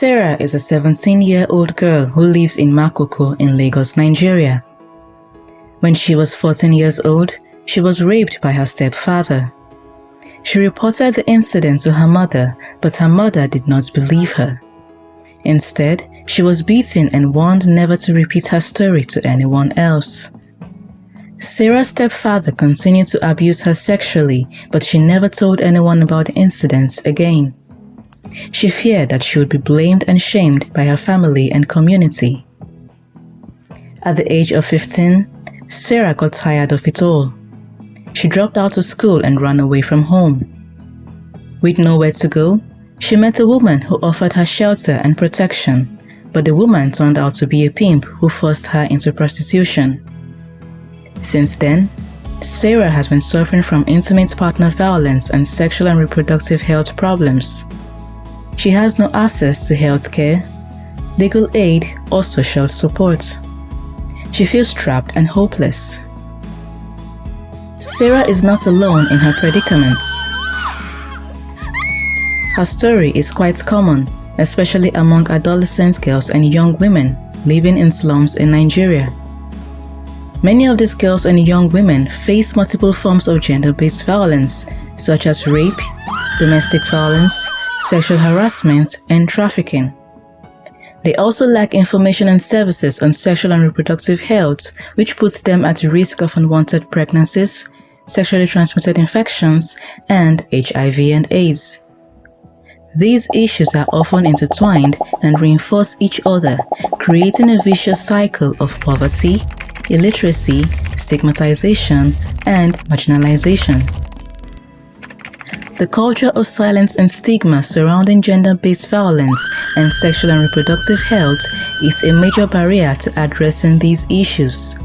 Sara is a 17-year-old girl who lives in Makoko in Lagos, Nigeria. When she was 14 years old, she was raped by her stepfather. She reported the incident to her mother, but her mother did not believe her. Instead, she was beaten and warned never to repeat her story to anyone else. Sara's stepfather continued to abuse her sexually, but she never told anyone about the incidents again. She feared that she would be blamed and shamed by her family and community. At the age of 15, Sara got tired of it all. She dropped out of school and ran away from home. With nowhere to go, she met a woman who offered her shelter and protection, but the woman turned out to be a pimp who forced her into prostitution. Since then, Sara has been suffering from intimate partner violence and sexual and reproductive health problems. She has no access to health care, legal aid, or social support. She feels trapped and hopeless. Sara is not alone in her predicament. Her story is quite common, especially among adolescent girls and young women living in slums in Nigeria. Many of these girls and young women face multiple forms of gender-based violence, such as rape, domestic violence, sexual harassment, and trafficking. They also lack information and services on sexual and reproductive health, which puts them at risk of unwanted pregnancies, sexually transmitted infections, and HIV and AIDS. These issues are often intertwined and reinforce each other, creating a vicious cycle of poverty, illiteracy, stigmatization, and marginalization. The culture of silence and stigma surrounding gender-based violence and sexual and reproductive health is a major barrier to addressing these issues.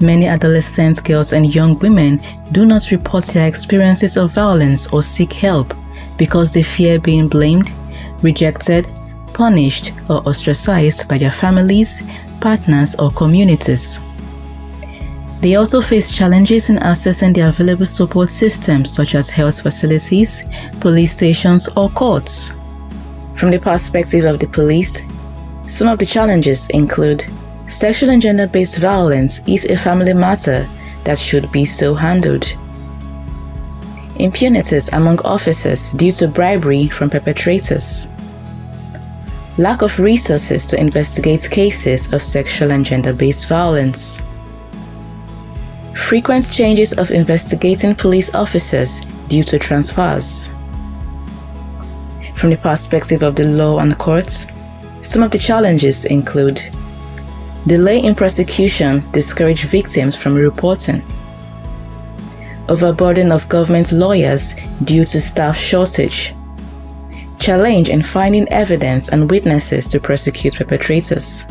Many adolescent girls and young women do not report their experiences of violence or seek help because they fear being blamed, rejected, punished, or ostracized by their families, partners, or communities. They also face challenges in accessing the available support systems such as health facilities, police stations, or courts. From the perspective of the police, some of the challenges include sexual and gender-based violence is a family matter that should be so handled. Impunities among officers due to bribery from perpetrators. Lack of resources to investigate cases of sexual and gender-based violence. Frequent changes of investigating police officers due to transfers. From the perspective of the law and courts, some of the challenges include delay in prosecution discourage victims from reporting. Overburden of government lawyers due to staff shortage. Challenge in finding evidence and witnesses to prosecute perpetrators.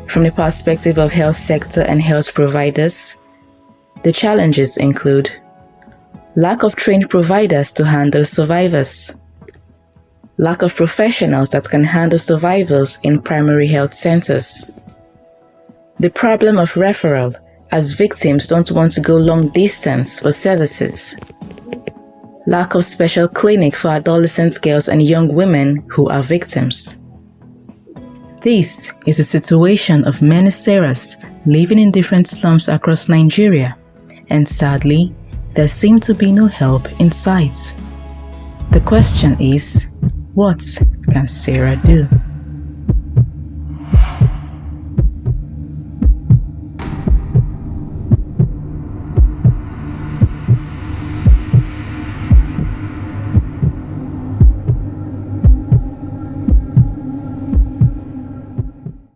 From the perspective of health sector and health providers, the challenges include lack of trained providers to handle survivors, lack of professionals that can handle survivors in primary health centers, the problem of referral, as victims don't want to go long distance for services, lack of special clinic for adolescent girls and young women who are victims. This is the situation of many Saras living in different slums across Nigeria, and sadly, there seems to be no help in sight. The question is, what can Sara do?